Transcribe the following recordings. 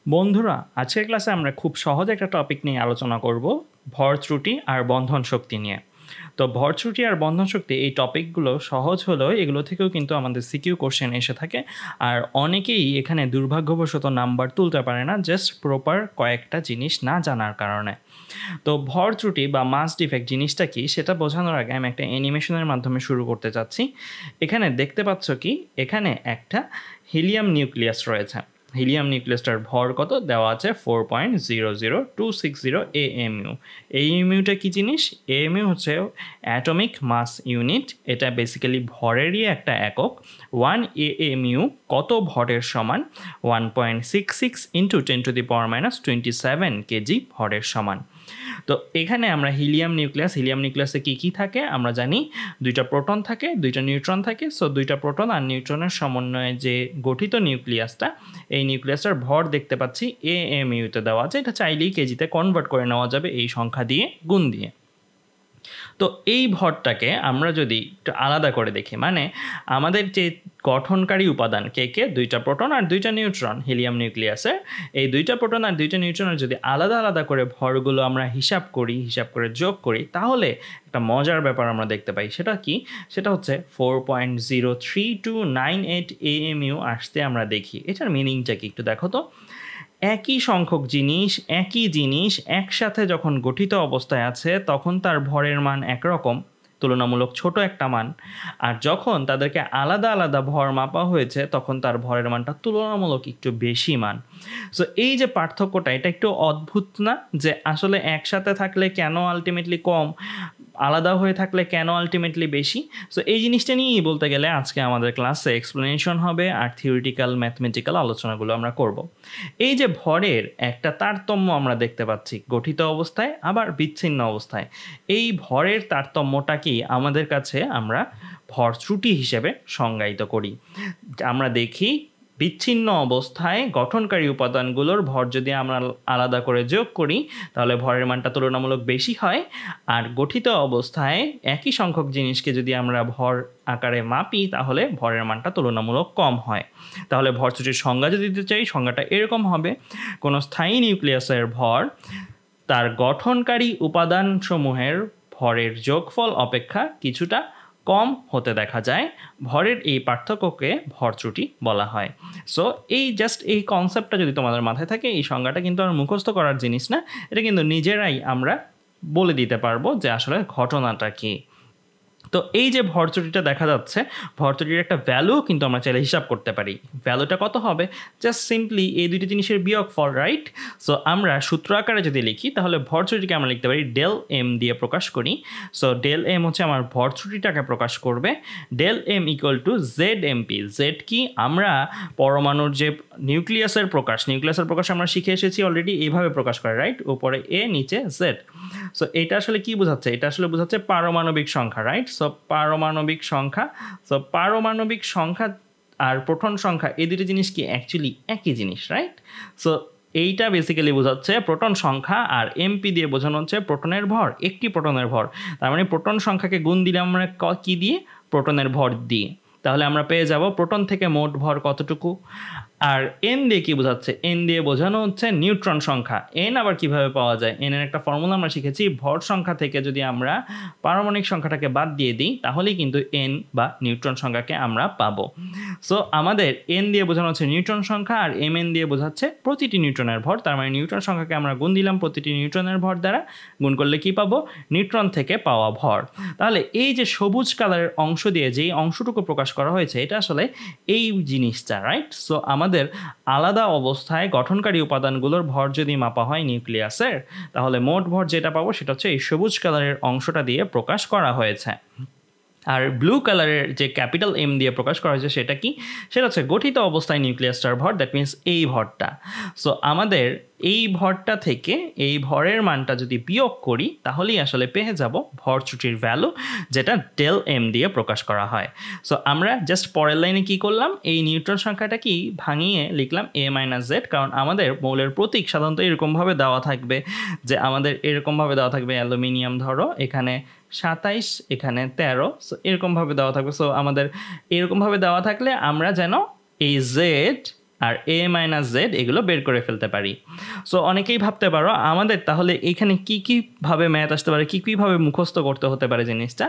বন্ধুরা, আজকের ক্লাসে আমরা খুব সহজ একটা টপিক নিয়ে আলোচনা করব, ভর ত্রুটি আর বন্ধন শক্তি নিয়ে। তো ভর ত্রুটি আর বন্ধন শক্তি এই টপিকগুলো সহজ হলেও এগুলো থেকেও কিন্তু আমাদের সিকিউ কোশ্চেন এসে থাকে। আর অনেকেই এখানে দুর্ভাগ্যবশত নাম্বার তুলতে পারে না, জাস্ট প্রপার কয়েকটা জিনিস না জানার কারণে। তো ভর ত্রুটি বা মাস ডিফেক্ট জিনিসটা কি সেটা বোঝানোর আগে আমি একটা অ্যানিমেশনের মাধ্যমে শুরু করতে চাচ্ছি। এখানে দেখতে পাচ্ছ কি, এখানে একটা হিলিয়াম নিউক্লিয়াস রয়েছে। হিলিয়াম নিউক্লিয়াসটার ভর কত দেওয়া আছে? 4.00260 AMU। AMUটা কি জিনিস? AMU হচ্ছে অ্যাটমিক মাস ইউনিট। এটা বেসিক্যালি ভরেরই একটা একক। 1 AMU কত ভরের সমান? 1.66 ইন্টু 10⁻⁻27 কেজি ভরের সমান। তো এখানে আমরা হিলিয়াম নিউক্লিয়াসে কী কী থাকে আমরা জানি। দুইটা প্রোটন থাকে, দুইটা নিউট্রন থাকে। সো দুইটা প্রোটন আর নিউট্রনের সমন্বয়ে যে গঠিত নিউক্লিয়াসটা, এই নিউক্লিয়াসটার ভর দেখতে পাচ্ছি AMU-তে দেওয়া আছে। এটা চাইলেই কেজিতে কনভার্ট করে নেওয়া যাবে এই সংখ্যা দিয়ে, গুণ দিয়ে। তো এই ভরটাকে আমরা যদি একটু আলাদা করে দেখি, মানে আমাদের যে গঠনকারী উপাদান কে দুইটা প্রোটন আর দুইটা নিউট্রন হিলিয়াম নিউক্লিয়াসের, এই দুইটা প্রোটন আর দুইটা নিউট্রনের যদি আলাদা আলাদা করে ভরগুলো আমরা হিসাব করে যোগ করি, তাহলে একটা মজার ব্যাপার আমরা দেখতে পাই। সেটা কি? সেটা হচ্ছে 4.03298 AMU আসতে আমরা দেখি। এটার মিনিংটা কি একটু দেখো তো। একই সংখ্যক একই জিনিস একসাথে যখন গঠিত অবস্থায় আছে তখন তার ভরের মান একরকম, তুলনামূলক ছোট একটা মান। আর যখন তাদেরকে আলাদা আলাদা ভর মাপা হয়েছে তখন তার ভরের মানটা তুলনামূলক একটু বেশি মান। সো এই যে পার্থক্যটা, এটা একটু অদ্ভুত না? যে আসলে একসাথে থাকলে কেন আলটিমেটলি কম, আলাদা হয়ে থাকলে কেন আলটিমেটলি বেশি। সো এই জিনিসটা নিয়েই বলতে গেলে আজকে আমাদের ক্লাসে এক্সপ্লেনেশন হবে আর থিওরিটিক্যাল ম্যাথমেটিক্যাল আলোচনাগুলো আমরা করব। এই যে ভরের একটা তারতম্য আমরা দেখতে পাচ্ছি গঠিত অবস্থায় আবার বিচ্ছিন্ন অবস্থায়, এই ভরের তারতম্যটাকেই আমাদের কাছে আমরা ভর ত্রুটি হিসেবে সংজ্ঞায়িত করি। আমরা দেখি বিচ্ছিন্ন অবস্থায় গঠনকারী উপাদানগুলোর ভর যদি আমরা আলাদা করে যোগ করি তাহলে ভরের মানটা তুলনামূলক বেশি হয়। আর গঠিত অবস্থায় একই সংখ্যক জিনিসকে যদি আমরা ভর আকারে মাপি তাহলে ভরের মানটা তুলনামূলক কম হয়। তাহলে ভর ত্রুটির সংজ্ঞা যদি দিতে চাই, সংজ্ঞাটা এরকম হবে: কোনো স্থায়ী নিউক্লিয়াসের ভর তার গঠনকারী উপাদানসমূহের ভরের যোগফল অপেক্ষা কিছুটা কম হতে দেখা যায়, ভরের এই পার্থক্যকে ভর ত্রুটি বলা হয়। সো এই কনসেপ্টটা যদি তোমাদের মাথায় থাকে, এই সংজ্ঞাটা কিন্তু আর মুখস্থ করার জিনিস না, এটা কিন্তু নিজেরাই আমরা বলে দিতে পারবো যে আসলে ঘটনাটা কী। তো এই যে ভর ত্রুটিটা দেখা যাচ্ছে, ভর ত্রুটির একটা ভ্যালু কিন্তু আমরা চাইলে হিসাব করতে পারি। ভ্যালুটা কত হবে? জাস্ট সিম্পলি এই দুটি জিনিসের বিয়োগফল, রাইট? সো আমরা সূত্র আকারে যদি লিখি তাহলে ভর ত্রুটিকে আমরা লিখতে পারি ডেল এম দিয়ে প্রকাশ করি। সো ডেল এম হচ্ছে আমার ভর ত্রুটিটাকে প্রকাশ করবে। Del M equal to Z MP. Z কি? আমরা পরমাণুর যে নিউক্লিয়াসের প্রকাশ আমরা শিখে এসেছি অলরেডি, এইভাবে প্রকাশ করে, রাইট? উপরে এ, নিচে জেড। সো এটা আসলে কি বোঝাচ্ছে? এটা আসলে বোঝাচ্ছে পারমাণবিক সংখ্যা, রাইট? সো পারমাণবিক সংখ্যা আর প্রোটন সংখ্যা, এই দুটো জিনিস কি অ্যাকচুয়ালি একই জিনিস, রাইট? সো এইটা বেসিক্যালি বোঝাচ্ছে প্রোটন সংখ্যা, আর এমপি দিয়ে বোঝানো হচ্ছে প্রোটনের ভর, একটি প্রোটনের ভর। তার মানে প্রোটন সংখ্যাকে গুণ দিলে আমরা কি দিয়ে? প্রোটনের ভর দিয়ে। তাহলে আমরা পেয়ে যাব প্রোটন থেকে মোট ভর কতটুকু। আর এন দিয়ে কি বোঝাচ্ছে? এন দিয়ে বোঝানো হচ্ছে নিউট্রন সংখ্যা। এন আবার কিভাবে পাওয়া যায়? এন এর একটা ফর্মুলা আমরা শিখেছি, ভর সংখ্যা থেকে যদি আমরা পারমাণবিক সংখ্যাটাকে বাদ দিয়ে দিই তাহলেই কিন্তু এন বা নিউট্রন সংখ্যাকে আমরা পাবো। সো আমাদের এন দিয়ে বোঝানো হচ্ছে নিউট্রন সংখ্যা, আর এম এন দিয়ে বোঝাচ্ছে প্রতিটি নিউট্রনের ভর। তার মানে নিউট্রন সংখ্যাকে আমরা গুণ দিলাম প্রতিটি নিউট্রনের ভর দ্বারা, গুণ করলে কি পাবো? নিউট্রন থেকে পাওয়া ভর। তাহলে এই যে সবুজ কালারের অংশ দিয়ে যেই অংশটুকু প্রকাশ করা হয়েছে, এটা আসলে এই জিনিসটা, রাইট? সো আমাদের আলাদা অবস্থায় গঠনকারী উপাদানগুলোর ভর যদি মাপা হয় নিউক্লিয়াসের, তাহলে মোট ভর যেটা পাবো সেটা হচ্ছে এই সবুজ কালারের অংশটা দিয়ে প্রকাশ করা হয়েছে। আর ব্লু কালারের যে ক্যাপিটাল এম দিয়ে প্রকাশ করা হয়েছে সেটা কি? সেটা হচ্ছে গঠিত অবস্থায় নিউক্লিয়াসটার ভর, দ্যাট মিনস এই ভরটা। সো আমাদের এই ভরটা থেকে এই ভরের মানটা যদি বিয়োগ করি তাহলেই আসলে পেয়ে যাব ভর ত্রুটির ভ্যালু, যেটা ডেল এম দিয়ে প্রকাশ করা হয়। সো আমরা জাস্ট পরের লাইনে কি করলাম? এই নিউট্রন সংখ্যাটা কি ভাঙিয়ে লিখলাম এ মাইনাস জেড, কারণ আমাদের মৌলের প্রতীক সাধারণত এরকমভাবে দেওয়া থাকবে, যে আমাদের এরকমভাবে দেওয়া থাকবে অ্যালুমিনিয়াম, ধরো এখানে 27, এখানে 13, সো এরকমভাবে দেওয়া থাকবে। সো আমাদের এরকমভাবে দেওয়া থাকলে আমরা যেন এই জেড আর a মাইনাস জেড এগুলো বের করে ফেলতে পারি। সো অনেকেই ভাবতে পারো আমাদের তাহলে এখানে কী কীভাবে ম্যাথ আসতে পারে, কী কীভাবে মুখস্থ করতে হতে পারে জিনিসটা।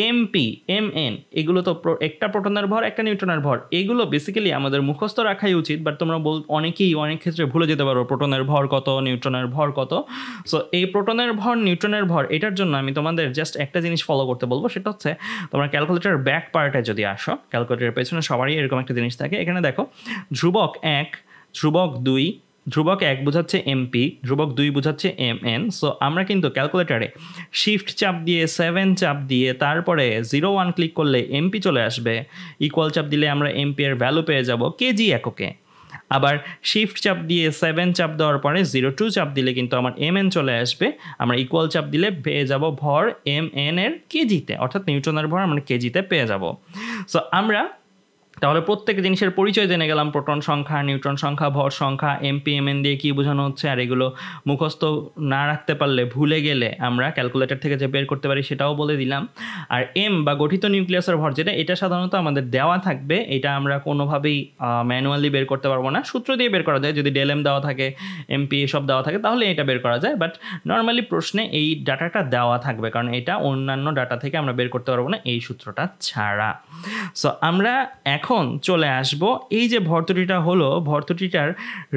এমপি এমএন এগুলো তো একটা প্রোটনের ভর একটা নিউট্রনের ভর, এগুলো বেসিক্যালি আমাদের মুখস্থ রাখাই উচিত, বাট তোমরা অনেকেই অনেক ক্ষেত্রে ভুলে যেতে পারো প্রোটনের ভর কত, নিউট্রনের ভর কত। সো এই প্রোটনের ভর নিউট্রনের ভর এটার জন্য আমি তোমাদের জাস্ট একটা জিনিস ফলো করতে বলবো, সেটা হচ্ছে তোমরা ক্যালকুলেটরের ব্যাক পার্টে যদি আসো, ক্যালকুলেটরের পেছনে সবারই এরকম একটা জিনিস থাকে। এখানে দেখো ধ্রুবক 1, ধ্রুবক 2, ধ্রুবক 1 বোঝাচ্ছে এমপি, ধ্রুবক 2 বোঝাচ্ছে এমএন। সো আমরা কিন্তু ক্যালকুলেটারে শিফট চাপ দিয়ে 7 চাপ দিয়ে তারপরে 01 ক্লিক করলে এমপি চলে আসবে, ইকুয়াল চাপ দিলে আমরা এমপি এর ভ্যালু পেয়ে যাব কেজি এককে। আবার শিফট চাপ দিয়ে 7 চাপ দেওয়ার পরে 02 চাপ দিলে কিন্তু আমার এমএন চলে আসবে, আমরা ইকুয়াল চাপ দিলে পেয়ে যাব ভর এমএন এর কেজিতে, অর্থাৎ নিউটনের ভর আমরা কেজিতে পেয়ে যাব। সো আমরা তাহলে প্রত্যেক জিনিসের পরিচয় জেনে গেলাম, প্রোটন সংখ্যা, নিউট্রন সংখ্যা, ভর সংখ্যা, এমপি এমএন দিয়ে কী বোঝানো হচ্ছে, আর এগুলো মুখস্থ না রাখতে পারলে ভুলে গেলে আমরা ক্যালকুলেটর থেকে যে বের করতে পারি সেটাও বলে দিলাম। আর এম বা গঠিত নিউক্লিয়াসের ভর যেটা, এটা সাধারণত আমাদের দেওয়া থাকবে, এটা আমরা কোনোভাবেই ম্যানুয়ালি বের করতে পারবো না, সূত্র দিয়ে বের করা যায়। যদি ডেলএম দেওয়া থাকে, এমপি এসব দেওয়া থাকে তাহলে এটা বের করা যায়, বাট নর্মালি প্রশ্নে এই ডাটাটা দেওয়া থাকবে, কারণ এটা অন্যান্য ডাটা থেকে আমরা বের করতে পারবো না এই সূত্রটা ছাড়া। সো আমরা এখন চলে আসব এই যে ভর্তুটিটা হলো, ভর্তুটিটার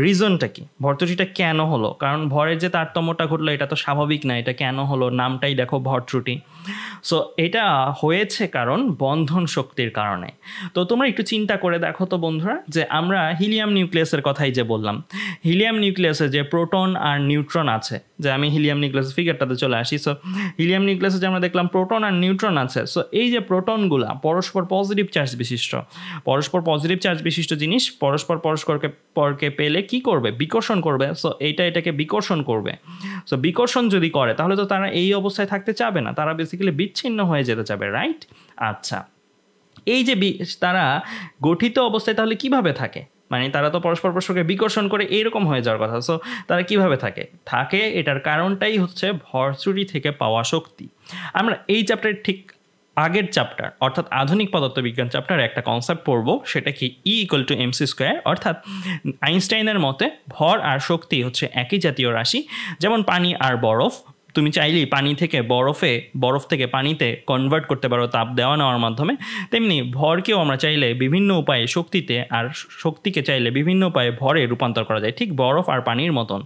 রিজনটা কি, ভর্তুটিটা কেন হলো, কারণ ভরের যে তারতম্যটা ঘটলো এটা তো স্বাভাবিক না, এটা কেন হলো, নামটাই দেখো ভরত্রুটি। সো এটা হয়েছে কারণ বন্ধন শক্তির কারণে। তো তোমরা একটু চিন্তা করে দেখো তো বন্ধুরা, যে আমরা হিলিয়াম নিউক্লিয়াসের কথাই যে বললাম, হিলিয়াম নিউক্লিয়াসে যে প্রোটন আর নিউট্রন আছে, যে আমি হিলিয়াম নিউক্লিয়াসের ফিগারটাতে চলে আসি। সো হিলিয়াম নিউক্লিয়াসে যে আমরা দেখলাম প্রোটন আর নিউট্রন আছে, সো এই যে প্রোটনগুলা পরস্পর পজিটিভ চার্জ বিশিষ্ট, পরস্পর পজিটিভ চার্জ বিশিষ্ট জিনিস পরকে পেলে কি করবে, বিকর্ষণ করবে। সো এটাকে বিকর্ষণ করবে। সো বিকর্ষণ যদি করে তাহলে তো তারা এই অবস্থায় থাকতে চাবে না, তারা বেসিক্যালি বিচ্ছিন্ন হয়ে যেতে চাবে, রাইট? আচ্ছা, এই যে তারা গঠিত অবস্থায় তাহলে কিভাবে থাকে, মানে তারা তো পরস্পরকে বিকর্ষণ করে এইরকম হয়ে যাওয়ার কথা। সো তারা কিভাবে থাকে এটার কারণটাই হচ্ছে ভরচুরি থেকে পাওয়া শক্তি। আমরা এই চ্যাপ্টারের ঠিক আগের চ্যাপ্টার অর্থাৎ আধুনিক পদার্থবিজ্ঞান চ্যাপ্টারে একটা কনসেপ্ট পড়বো, সেটা কি E=mc², অর্থাৎ আইনস্টাইনের মতে ভর আর শক্তি হচ্ছে একই জাতীয় রাশি। যেমন পানি আর বরফ, তুমি চাইলেই পানি থেকে বরফ থেকে পানিতে কনভার্ট করতে পারো তাপ দেওয়া নেওয়ার মাধ্যমে, তেমনি ভরকেও আমরা চাইলে বিভিন্ন উপায়ে শক্তিতে, আর শক্তিকে চাইলে বিভিন্ন উপায়ে ভরে রূপান্তর করা যায়, ঠিক বরফ আর পানির মতন।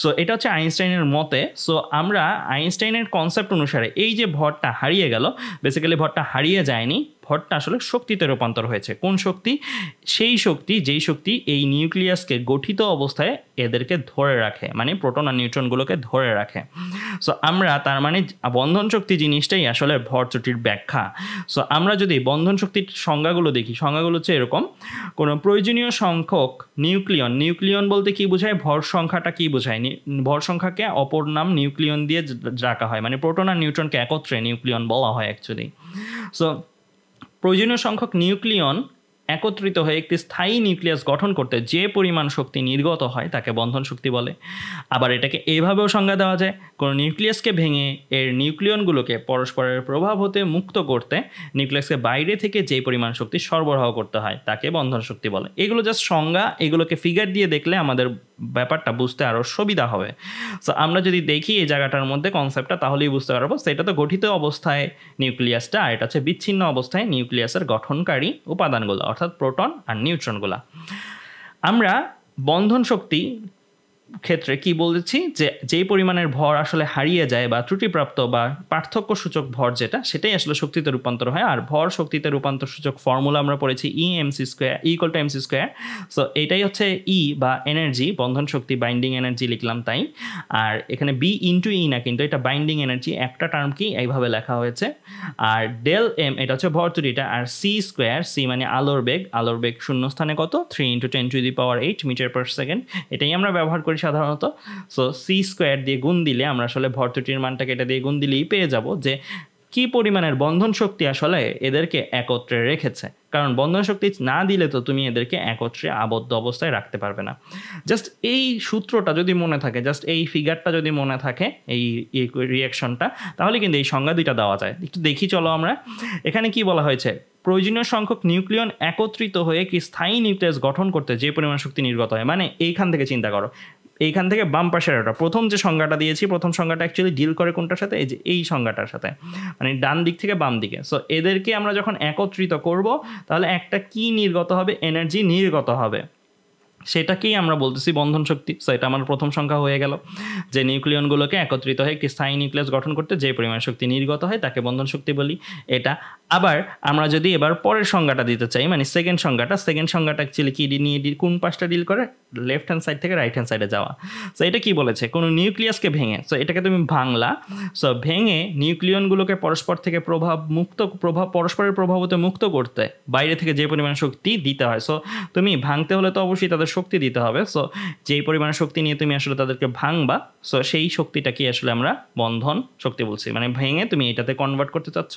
সো এটা হচ্ছে আইনস্টাইনের মতে। সো আমরা আইনস্টাইনের কনসেপ্ট অনুসারে এই যে ভরটা হারিয়ে গেল, বেসিক্যালি ভরটা হারিয়ে যায়নি, ভরটা আসলে শক্তিতে রূপান্তর হয়েছে। কোন শক্তি? সেই শক্তি যেই শক্তি এই নিউক্লিয়াসকে গঠিত অবস্থায় এদেরকে ধরে রাখে, মানে প্রোটন আর নিউট্রনগুলোকে ধরে রাখে। সো আমরা তার মানে বন্ধন শক্তি জিনিসটাই আসলে ভরচুটির ব্যাখ্যা। সো আমরা যদি বন্ধন শক্তির সংজ্ঞাগুলো দেখি, সংজ্ঞাগুলো হচ্ছে এরকম: কোনো প্রয়োজনীয় সংখ্যক নিউক্লিয়ন বলতে কি বোঝায়, ভর সংখ্যাটা কি বোঝায়, ভর সংখ্যাকে অপর নাম নিউক্লিয়ন দিয়ে ডাকা হয়, মানে প্রোটন আর নিউট্রনকে একত্রে নিউক্লিয়ন বলা হয় অ্যাকচুয়ালি। সো প্রয়োজনীয় সংখ্যক নিউক্লিয়ন একত্রিত হয়ে একটি স্থায়ী নিউক্লিয়াস গঠন করতে যে পরিমাণ শক্তি নির্গত হয় তাকে বন্ধন শক্তি বলে। আবার এটাকে এইভাবেও সংজ্ঞা দেওয়া যায়: কোনো নিউক্লিয়াসকে ভেঙে এর নিউক্লিয়নগুলোকে পরস্পরের প্রভাব হতে মুক্ত করতে নিউক্লিয়াসকে বাইরে থেকে যে পরিমাণ শক্তি সরবরাহ করতে হয় তাকে বন্ধন শক্তি বলে। এগুলো জাস্ট সংজ্ঞা, এগুলোকে ফিগার দিয়ে দেখলে আমাদের ব্যাপারটা বুঝতে আরও সুবিধা হবে। সো আমরা যদি দেখি এই জায়গাটার মধ্যে কনসেপ্টটা, তাহলেই বুঝতে পারবো। সেটা তো গঠিত অবস্থায় নিউক্লিয়াসটা, আর এটা হচ্ছে বিচ্ছিন্ন অবস্থায় নিউক্লিয়াসের গঠনকারী উপাদানগুলো অর্থাৎ প্রোটন আর নিউট্রনগুলা। আমরা বন্ধন শক্তি ক্ষেত্রে কি বলেছি, যে যেই পরিমাণের ভর আসলে হারিয়ে যায় বা ত্রুটিপ্রাপ্ত বা পার্থক্য সূচক ভর যেটা, সেটাই আসলে শক্তিতে রূপান্তর হয়। আর ভর শক্তিতে রূপান্তর সূচক ফর্মুলা আমরা পড়েছি E=mc²। সো এটাই হচ্ছে ই বা এনার্জি, বন্ধন শক্তি, বাইন্ডিং এনার্জি লিখলাম তাই। আর এখানে B×E না, কিন্তু এটা বাইন্ডিং এনার্জি, একটা টার্মকেই এইভাবে লেখা হয়েছে। আর ∆m এটা হচ্ছে ভরচুরিটা, আর c² মানে আলোর বেগ শূন্যস্থানে কত, 3 × 10⁸ মিটার/সেকেন্ড, এটাই আমরা ব্যবহার করি সাধারণত। সো c² দিয়ে গুণ দিলে আমরা আসলে ভরচুটির মানটাকে এটা দিয়ে গুণ দিলেই পেয়ে যাব যে কি পরিমাণের বন্ধন শক্তি আসলে এদেরকে একত্রে রেখেছে। কারণ বন্ধন শক্তি না দিলে তো তুমি এদেরকে একত্রে আবদ্ধ অবস্থায় রাখতে পারবে না। জাস্ট এই সূত্রটা যদি মনে থাকে, জাস্ট এই ফিগারটা যদি মনে থাকে, এই রিয়াকশনটা, তাহলে কিন্তু এই সংজ্ঞা দুইটা দেওয়া যায়। একটু দেখি চলো আমরা। এখানে কি বলা হয়েছে, প্রয়োজনীয় সংখ্যক নিউক্লিয়ন একত্রিত হয়ে কি স্থায়ী নিউক্লিয়াস গঠন করতে যে পরিমাণ শক্তি নির্গত হয়, মানে এইখান থেকে চিন্তা করো, এইখান থেকে বাম পাশের একটা প্রথম যে সংজ্ঞাটা দিয়েছি, প্রথম সংজ্ঞাটা অ্যাকচুয়ালি ডিল করে কোনটার সাথে, এই যে এই সংজ্ঞাটার সাথে, মানে ডান দিক থেকে বাম দিকে। সো এদেরকে আমরা যখন একত্রিত করব তাহলে একটা কি নির্গত হবে, এনার্জি নির্গত হবে, সেটাকেই আমরা বলতেছি বন্ধন শক্তি। সো এটা আমার প্রথম সংখ্যা হয়ে গেল, যে নিউক্লিয়নগুলোকে একত্রিত হয়ে একটি স্থায়ী নিউক্লিয়াস গঠন করতে যে পরিমাণ শক্তি নির্গত হয় তাকে বন্ধন শক্তি বলি। এটা আবার আমরা যদি এবার পরের সংজ্ঞাটা দিতে চাই, মানে সেকেন্ড সংজ্ঞাটা অ্যাকচুয়ালি কি নিয়ে কোন পাশটা ডিল করে, লেফট হ্যান্ড সাইড থেকে রাইট হ্যান্ড সাইডে যাওয়া। সো এটা কি বলেছে, কোনো নিউক্লিয়াসকে ভেঙে, সো এটাকে তুমি ভাঙলা, সো ভেঙে নিউক্লিয়নগুলোকে পরস্পর থেকে পরস্পরের প্রভাব হতে মুক্ত করতে বাইরে থেকে যে পরিমাণ শক্তি দিতে হয়। সো তুমি ভাঙতে হলে তো অবশ্যই তাদের শক্তি দিতে হবে। সো যেই পরিমাণ শক্তি নিয়ে তুমি আসলে তাদেরকে ভাঙবা, সো সেই শক্তিটাকে আসলে আমরা বন্ধন শক্তি বলছি। মানে ভেঙে তুমি এটাতে কনভার্ট করতে চাচ্ছ,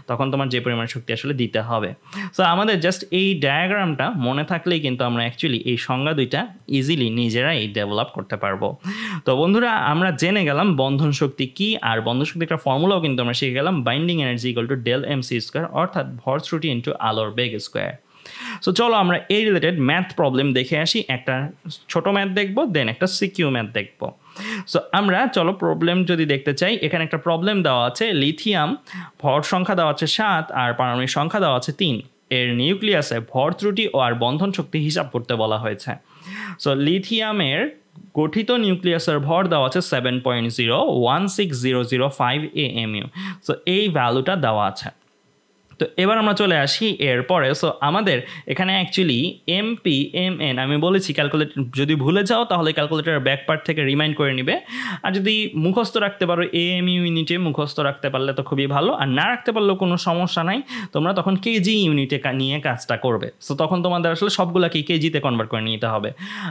তখন তোমার যে পরিমাণ শক্তি আসলে দিতে হবে। সো আমাদের জাস্ট এই ডায়াগ্রামটা মনে থাকলেই কিন্তু আমরা অ্যাকচুয়ালি এই সংজ্ঞা দুইটা ইজিলি নিজেরাই ডেভেলপ করতে পারবো। তো বন্ধুরা, আমরা জেনে গেলাম বন্ধন শক্তি কি, আর বন্ধন শক্তির একটা ফর্মুলাও কিন্তু আমরা শিখে গেলাম, binding energy equal to del M C square, অর্থাৎ ভর ত্রুটি ইন্টু আলোর বেগ স্কোয়ার। সো চলো আমরা এই রিলেটেড ম্যাথ প্রবলেম দেখে আসি। একটা ছোট ম্যাথ দেখবো, দেন একটা সিকিউ ম্যাথ দেখবো। সো আমরা চলো প্রবলেম যদি দেখতে চাই, এখানে একটা প্রবলেম দেওয়া আছে, লিথিয়াম ভর সংখ্যা দেওয়া আছে 7 আর পারমাণবিক সংখ্যা দেওয়া আছে 3, এর নিউক্লিয়াসে ভর ত্রুটি ও আর বন্ধন শক্তি হিসাব করতে বলা হয়েছে। সো লিথিয়ামের গঠিত নিউক্লিয়াসের ভর দেওয়া আছে 7.016005 AMU। সো এই ভ্যালুটা দেওয়া আছে। তো এবার আমরা চলে আসি এরপরে। সো আমাদের এখানে অ্যাকচুয়ালি এমপি এমএন আমি বলেছি, ক্যালকুলেটর যদি ভুলে যাও তাহলে ক্যালকুলেটরের ব্যাক পার্ট থেকে রিমাইন্ড করে নিবে, আর যদি মুখস্থ রাখতে পারো এএমইউ ইউনিটে মুখস্থ রাখতে পারলে তো খুবই ভালো, আর না রাখতে পারলেও কোনো সমস্যা নাই, তোমরা তখন কেজি ইউনিটে নিয়ে কাজটা করবে। সো তখন তোমাদের আসলে সবগুলোকে কেজিতে কনভার্ট করে নিতে হবে,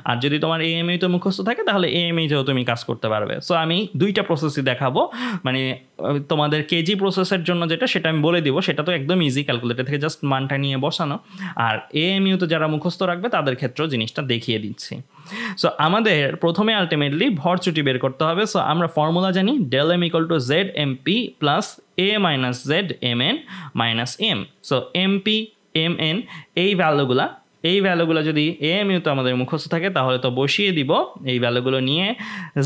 আর যদি তোমার এএমইউতে মুখস্থ থাকে তাহলে এএমইউতেও তুমি কাজ করতে পারবে। সো আমি দুইটা প্রসেসই দেখাবো, মানে তোমাদের কেজি প্রসেসের জন্য যেটা সেটা আমি বলে দিব, সেটা তো একদম ইজি, ক্যালকুলেটর থেকে জাস্ট মানটা নিয়ে বসানো, আর এএমইউ তো যারা মুখস্থ রাখবে তাদের ক্ষেত্রেও জিনিসটা দেখিয়ে দিচ্ছি। সো আমাদের প্রথমে আলটিমেটলি ভর ত্রুটি বের করতে হবে। সো আমরা ফর্মুলা জানি, del M equal to Z MP plus A minus Z M N minus M. So MP M N এই ভ্যালুগুলো যদি এএমইউ তো আমাদের মুখস্থ থাকে তাহলে তো বসিয়ে দিব এই ভ্যালুগুলো নিয়ে।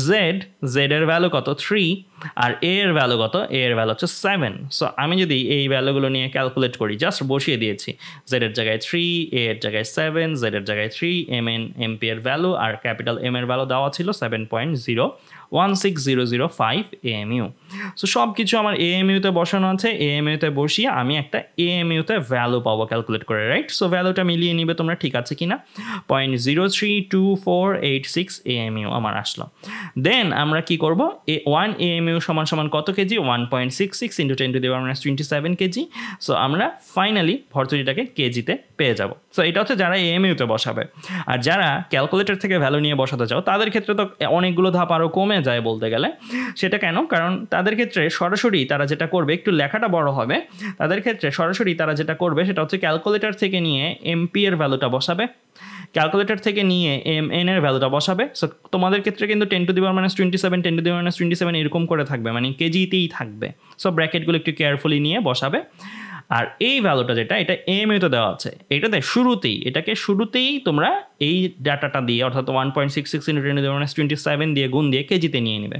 জেড এর ভ্যালু কত 3, আর এ এর ভ্যালু কত, এ এর ভ্যালু হচ্ছে 7। সো আমি যদি এই ভ্যালুগুলো নিয়ে ক্যালকুলেট করি, জাস্ট বসিয়ে দিয়েছি, জেড এর জায়গায় 3, এ এর জায়গায় 7, জেড এর জায়গায় 3, এম এন এমপি এর ভ্যালু আর ক্যাপিটাল এম এর ভ্যালু দেওয়া ছিল 7.016005 AMU। সো সব কিছু আমার এএমইউতে বসানো আছে, এএমইউতে বসিয়ে আমি একটা এএমইউতে ভ্যালু পাবো ক্যালকুলেট করে, রাইট? সো ভ্যালুটা মিলিয়ে নিবে তোমরা, ঠিক আছে কিনা। 0.032486 AMU আমার আসলো। দেন আমরা কি করব, 1 AMU সমান সমান কত কেজি, 1.66 × 10⁻27 কেজি। সো আমরা ফাইনালি ভরতুরিটাকে কেজিতে পেয়ে যাব। সো এটা হচ্ছে যারা এএমইউতে বসাবে, আর যারা ক্যালকুলেটর থেকে ভ্যালু নিয়ে বসাতে চাও তাদের ক্ষেত্রে তো অনেকগুলো ধাপ আরও কমে যায় বলতে গেলে। সেটা কেন, কারণ তাদের ক্ষেত্রে সরাসরি তারা যেটা করবে, একটু লেখাটা বড় হবে, তাদের ক্ষেত্রে সরাসরি তারা যেটা করবে সেটা হচ্ছে ক্যালকুলেটর থেকে নিয়ে এমপি এর ভ্যালুটা বসাবে, ক্যালকুলেটর থেকে নিয়ে এম এন এর ভ্যালুটা বসাবে। সো তোমাদের ক্ষেত্রে কিন্তু 10⁻27 10⁻27 এরকম করে থাকবে, মানে কেজিতেই থাকবে। সো ব্র্যাকেটগুলো একটু কেয়ারফুলি নিয়ে বসাবে। আর এই ভ্যালুটা যেটা, এটা এএমইউতে দেওয়া আছে, এটাতে শুরুতেই তোমরা এই ডাটাটা দিয়ে, অর্থাৎ 1.66 × 10⁻27 দিয়ে গুণ দিয়ে কেজিতে নিয়ে নেবে।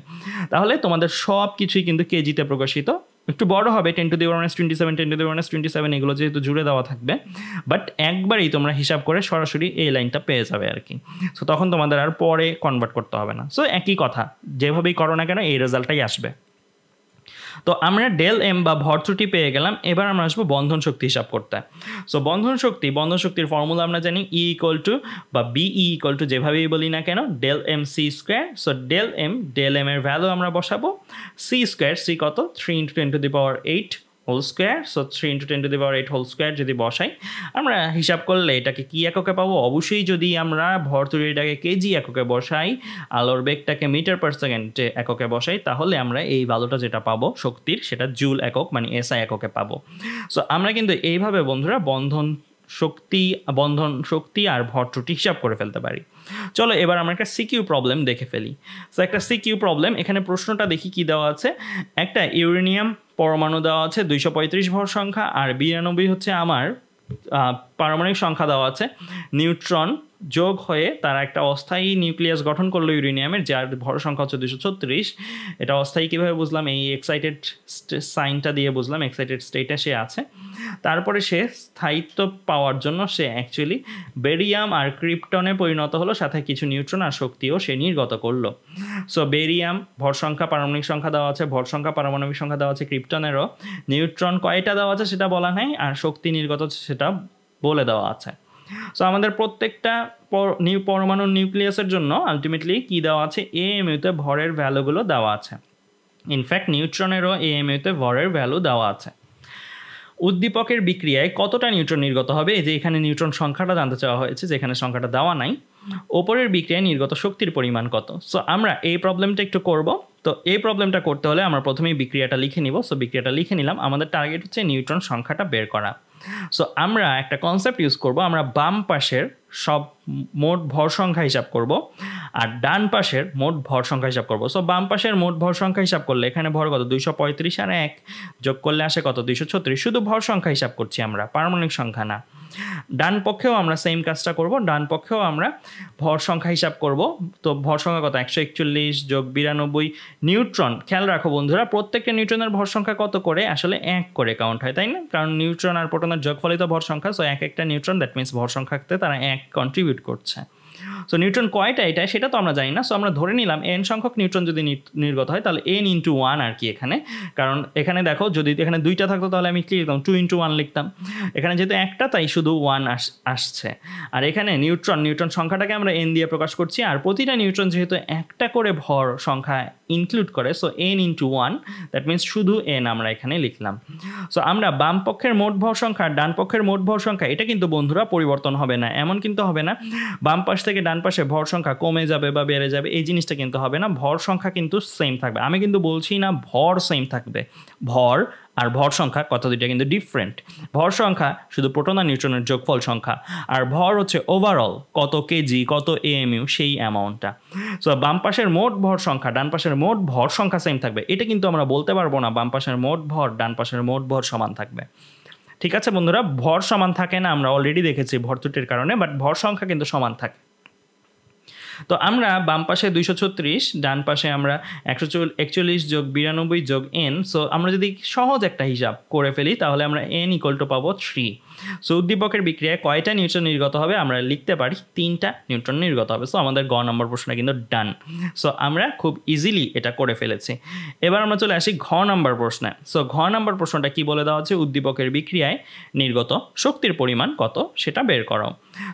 তাহলে তোমাদের সব কিছুই কিন্তু কেজিতে প্রকাশিত, একটু বড় হবে 10⁻27 10⁻27 এগুলো যেহেতু জুড়ে দেওয়া থাকবে, বাট একবারেই তোমরা হিসাব করে সরাসরি এই লাইনটা পেয়ে যাবে আর কি। সো তখন তোমাদের আর পরে কনভার্ট করতে হবে না। সো একই কথা, যেভাবেই করো না কেন এই রেজাল্টটাই আসবে। তো আমরা ডেল এম বা ভর ত্রুটি পেয়ে গেলাম। এবার আমরা আসবো বন্ধন শক্তি হিসাব করতে। সো বন্ধন শক্তির ফর্মুলা আমরা জানি, ই ইকুয়াল টু বা বিই ইকুয়াল টু যেভাবেই বলি না কেন, del M C square. So del M এর ভ্যালু আমরা বসাবো, সি স্কোয়ার, সি কত 3 × 10⁻8 whole square, so 3 × 10⁸ whole square যদি বসাই আমরা হিসাব করলে এটাকে কি এককে পাবো? অবশ্যই যদি আমরা ভর তৈরিটাকে কেজি এককে বসাই, আলোর বেগটাকে মিটার পার সেকেন্ডে এককে বসাই, তাহলে আমরা এই ভ্যালুটা যেটা পাবো শক্তির সেটা জুল একক মানে এসআই এককে পাবো। সো আমরা কিন্তু এইভাবে বন্ধুরা বন্ধন শক্তি আর ভর ত্রুটি হিসাব করে ফেলতে পারি। চলো এবার আমরা একটা সিকিউ প্রবলেম দেখে ফেলি। সো একটা সিকিউ প্রবলেম, এখানে প্রশ্নটা দেখি কি দেওয়া আছে। একটা ইউরেনিয়াম পরমাণু দেওয়া আছে 235 ভর সংখ্যা, আর 92 হচ্ছে আমার পারমাণবিক সংখ্যা দেওয়া আছে। নিউট্রন যোগ হয়ে তারা একটা অস্থায়ী নিউক্লিয়াস গঠন করলো ইউরেনিয়ামের, যার ভর সংখ্যা হচ্ছে 236। এটা অস্থায়ী কীভাবে বুঝলাম? এই এক্সাইটেড সাইনটা দিয়ে বুঝলাম, এক্সাইটেড স্টেটে সে আছে। তারপরে সে স্থায়িত্ব পাওয়ার জন্য সে অ্যাকচুয়ালি বেরিয়াম আর ক্রিপ্টনে পরিণত হলো, সাথে কিছু নিউট্রন আর শক্তিও সে নির্গত করলো। সো বেরিয়াম ভর সংখ্যা পারমাণবিক সংখ্যা দেওয়া আছে, ভর সংখ্যা পারমাণবিক সংখ্যা দেওয়া আছে ক্রিপ্টনেরও, নিউট্রন কয়টা দেওয়া আছে সেটা বলা নাই, আর শক্তি নির্গত সেটা বলে দেওয়া আছে। সো আমাদের প্রত্যেকটা পরমাণুর নিউক্লিয়াসের জন্য আলটিমেটলি কি দেওয়া আছে? এএমইউতে ভরের ভ্যালুগুলো দেওয়া আছে। ইনফ্যাক্ট নিউট্রনেরও এএমইউতে ভরের ভ্যালু দেওয়া আছে। উদ্দীপকের বিক্রিয়ায় কতটা নিউট্রন নির্গত হবে? এই যে এখানে নিউট্রন সংখ্যাটা জানতে চাওয়া হয়েছে, যেখানে সংখ্যাটা দেওয়া নাই। ওপরের বিক্রিয়ায় নির্গত শক্তির পরিমাণ কত? সো আমরা এই প্রবলেমটা একটু করব। তো এই প্রবলেমটা করতে হলে আমরা প্রথমেই বিক্রিয়াটা লিখে নিব। সো বিক্রিয়াটা লিখে নিলাম। আমাদের টার্গেট হচ্ছে নিউট্রন সংখ্যাটা বের করা। সো আমরা একটা কনসেপ্ট ইউজ করব, আমরা বাম পাশের সব মোট ভর সংখ্যা হিসাব করব আর ডান পাশের মোট ভর সংখ্যা হিসাব করব। সো বাম পাশের মোট ভর সংখ্যা হিসাব করলে এখানে ভর কত? 235 আর 1 যোগ করলে আসে কত? 236। শুধু ভর সংখ্যা হিসাব করছি আমরা, পারমাণবিক সংখ্যা না। ডান পক্ষেও আমরা সেম কাজটা করব, ডান পক্ষেও আমরা ভর সংখ্যা হিসাব করব। তো ভর সংখ্যা কত? 141 যোগ 92 নিউট্রন। খেয়াল রাখো বন্ধুরা, প্রত্যেকটা নিউট্রনের ভর সংখ্যা কত করে? আসলে 1 করে কাউন্ট হয়, তাই না? কারণ নিউট্রন আর প্রোটনের যোগফলিত ভর সংখ্যা। সো এক একটা নিউট্রন, দ্যাট মিনস ভর সংখ্যাতে তারা 1 কন্ট্রিবিউট করছে। সো নিউট্রন কয়টা এটা সেটা তো আমরা জানি না। সো আমরা ধরে নিলাম n সংখ্যক নিউট্রন যদি নির্গত হয় তাহলে n × 1 আর কি এখানে। কারণ এখানে দেখো যদি এখানে 2টা থাকতো তাহলে আমি কি লিখতাম? 2 × 1 লিখতাম। এখানে যেহেতু একটা তাই শুধু 1 আসছে। আর এখানে নিউট্রন সংখ্যাটাকে আমরা n দিয়ে প্রকাশ করছি, আর প্রতিটা নিউট্রন যেহেতু একটা করে ভর সংখ্যা ইনক্লুড করে, সো n × 1, দ্যাট মিনস শুধু n আমরা এখানে লিখলাম। সো আমরা বাম পক্ষের মোট ভর সংখ্যা ডান পক্ষের মোট ভর সংখ্যা এটা কিন্তু বন্ধুরা পরিবর্তন হবে না, এমন কিন্তু হবে না বাম পাশ থেকে ডান পাশে ভর সংখ্যা কমে যাবে বা বেড়ে যাবে, এই জিনিসটা কিন্তু হবে না। ভর সংখ্যা কিন্তু সেম থাকবে। আমি কিন্তু বলছি না ভর সেম থাকবে, ভর আর ভর সংখ্যা কথা দুইটা কিন্তু ডিফারেন্ট। ভর সংখ্যা শুধু প্রোটন আর নিউট্রনের যোগফল সংখ্যা, আর ভর হচ্ছে ওভারঅল কত কেজি কত এএমইউ সেই অ্যামাউন্টটা। সো বাম পাশের মোট ভর সংখ্যা ডান পাশের মোট ভর সংখ্যা সেম থাকবে, এটা কিন্তু আমরা বলতে পারবো না বাম পাশের মোট ভর ডান পাশের মোট ভর সমান থাকবে। ঠিক আছে বন্ধুরা, ভর সমান থাকে না, আমরা অলরেডি দেখেছি ভর ত্রুটির কারণে, বাট ভর সংখ্যা কিন্তু সমান থাকে। তো আমরা বাম পাশে 236, ডান পাশে আমরা 141 যোগ 92 যোগ n। সো আমরা যদি সহজ একটা হিসাব করে ফেলি তাহলে আমরা n = পাবো 3। সো উদ্দীপকের বিক্রিয়ায় কয়টা নিউট্রন নির্গত হবে? আমরা লিখতে পারি 3টা নিউট্রন নির্গত হবে। সো আমাদের গ নম্বর প্রশ্নটা কিন্তু ডান। সো আমরা খুব ইজিলি এটা করে ফেলেছি। এবার আমরা চলে আসি ঘ নম্বর প্রশ্নে। সো ঘ নম্বর প্রশ্নটা কি বলে দেওয়া আছে? উদ্দীপকের বিক্রিয়ায় নির্গত শক্তির পরিমাণ কত সেটা বের করো।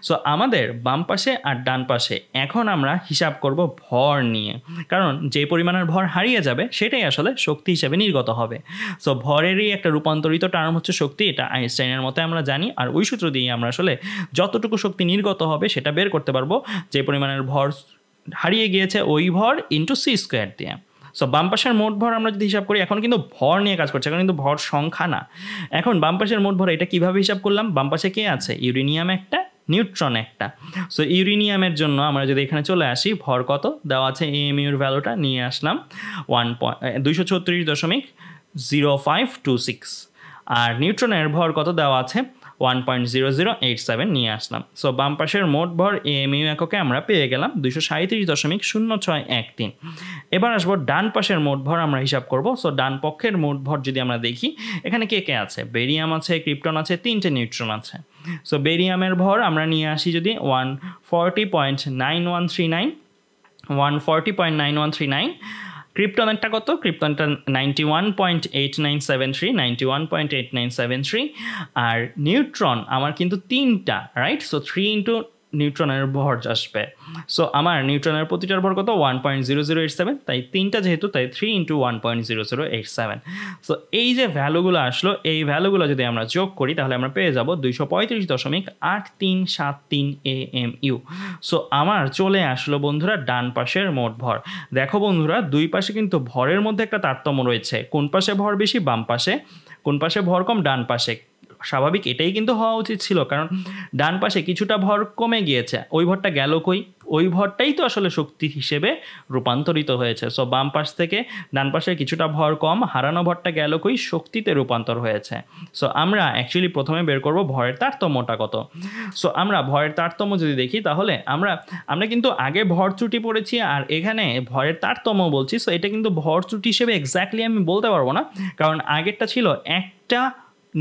সো আমাদের বাম পাশে আর ডান পাশে এখন আমরা হিসাব করব ভর নিয়ে, কারণ যে পরিমাণের ভর হারিয়ে যাবে সেটাই আসলে শক্তি হিসেবে নির্গত হবে। সো ভরেরই একটা রূপান্তরিত টার্ম হচ্ছে শক্তি, এটা আইনস্টাইনের মতে আমরা জানি, আর ওই সূত্র দিয়ে আমরা আসলে যতটুকু শক্তি নির্গত হবে সেটা বের করতে পারবো যে পরিমাণের ভর হারিয়ে গিয়েছে ওই ভর ইন্টু c² দিয়ে। সো বাম পাশের মোট ভর আমরা যদি হিসাব করি, এখন কিন্তু ভর নিয়ে কাজ করছে, এখন কিন্তু ভর সংখ্যা না। এখন বাম পাশের মোট ভর এটা কিভাবে হিসাব করলাম? বাম পাশে কে আছে? ইউরেনিয়াম একটা, নিউট্রন একটা। সো ইউরেনিয়ামের জন্য আমরা যদি এখানে চলে আসি, ভর কত দেওয়া আছে? এএমইউর ভ্যালুটা নিয়ে আসলাম 236.0526, আর নিউট্রনের ভর কত দেওয়া আছে? 1.0087 নিয়ে আসলাম। সো বাম পাশের মোট ভর এএমইউ এককে আমরা পেয়ে গেলাম 237.0613। এবার আসবো ডান পাশের মোট ভর আমরা হিসাব করব। সো ডান পক্ষের মোট ভর যদি আমরা দেখি, এখানে কে কে আছে? বেরিয়াম আছে, ক্রিপ্টন আছে, 3টে নিউট্রন আছে। সো বেরিয়ামের ভর আমরা নিয়ে আসি যদি 140.9139, ক্রিপ্টনেরটা কত? ক্রিপ্টনটা 91.8973, আর নিউট্রন আমার কিন্তু 3টা, রাইট? সো 3 × নিউট্রনের ভর আসবে। সো আমার নিউট্রনের প্রতিটার ভর কত 1.0087, তাই তিনটা যেহেতু তাই 3 × 1.0087। সো এই যে ভ্যালুগুলো আসলো এই ভ্যালুগুলো যদি আমরা যোগ করি তাহলে আমরা পেয়ে যাব 235.8373 AMU। সো আমার চলে আসলো বন্ধুরা ডান পাশের মোট ভর। দেখো বন্ধুরা দুই পাশে কিন্তু ভরের মধ্যে একটা তারতম্য রয়েছে, কোন পাশে ভর বেশি বাম পাশে, কোন পাশে ভর কম ডান পাশে। স্বাভাবিক এটাই কিন্তু হওয়া উচিত ছিল, কারণ ডান পাশে কিছুটা ভর কমে গিয়েছে, ওই ভরটা গেল কই, ওই ভরটাই তো আসলে শক্তি হিসেবে রূপান্তরিত হয়েছে। সো বাম পাশ থেকে ডান পাশে কিছুটা ভর কম, হারানো ভরটা গেল কই, শক্তিতে রূপান্তর হয়েছে। সো আমরা অ্যাকচুয়ালি প্রথমে বের করব ভরের তারতম্যটা কত। সো আমরা ভরের তারতম্য যদি দেখি তাহলে আমরা কিন্তু আগে ভর ত্রুটি পড়েছি আর এখানে ভরের তারতম্য বলছি। সো এটা কিন্তু ভর ত্রুটি হিসেবে এক্স্যাক্টলি আমি বলতে পারবো না, কারণ আগেরটা ছিল একটা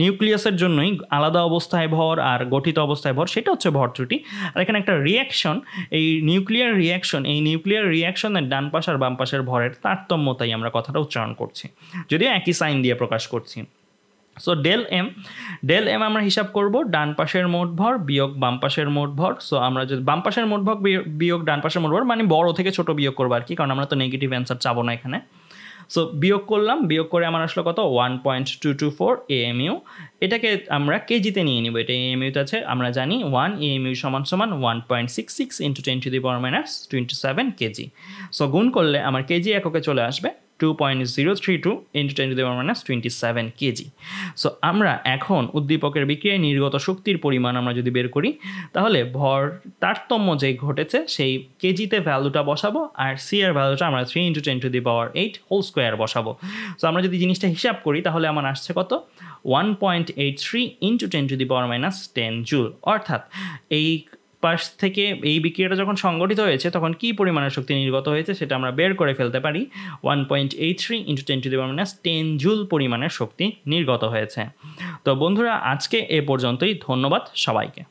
নিউক্লিয়াসের জন্যই আলাদা অবস্থায় ভর আর গঠিত অবস্থায় ভর, সেটা হচ্ছে ভর ত্রুটি। আর এখানে একটা রিয়াকশন, এই নিউক্লিয়ার রিয়াকশনের ডান পাশ আর বাম পাশের ভরের তারতম্যতাই আমরা কথাটা উচ্চারণ করছি, যদিও একই সাইন দিয়ে প্রকাশ করছি। সো ডেল এম আমরা হিসাব করব ডান পাশের মোট ভর বিয়োগ বাম পাশের মোট ভর। সো আমরা যদি বাম পাশের মোট ভর বিয়োগ ডান পাশের মোট ভর মানে বড় থেকে ছোট বিয়োগ করবো আর কি, কারণ আমরা তো নেগেটিভ অ্যান্সার চাবো না এখানে। সো বিয়োগ করলাম, বিয়োগ করে আমার আসলো কত 1.224 AMU। এটাকে আমরা কেজিতে নিয়ে নিব, এটা AMUতে আছে, আমরা জানি 1 AMU সমান 1.66 × 10⁻27 কেজি। সো গুণ করলে আমার কেজি এককে চলে আসবে 2.032 × 10⁻27 কেজি। সো আমরা এখন উদ্দীপকের বিক্রিয়ায় নির্গত শক্তির পরিমাণ আমরা যদি বের করি তাহলে ভর তারতম্য যে ঘটেছে সেই কেজিতে ভ্যালুটা বসাবো আর সি এর ভ্যালুটা আমরা 3 × 10⁻8 হোল স্কোয়ার বসাবো। সো আমরা যদি জিনিসটা হিসাব করি তাহলে আমার আসছে কত 1.83 × 10⁻10 জুল। অর্থাৎ এই পাশ থেকে এই বিক্রিয়াটা যখন সংগঠিত হয়েছে তখন কী পরিমাণের শক্তি নির্গত হয়েছে সেটা আমরা বের করে ফেলতে পারি। 1.83 × 10⁻10 জুল পরিমাণের শক্তি নির্গত হয়েছে। তো বন্ধুরা আজকে এ পর্যন্তই, ধন্যবাদ সবাইকে।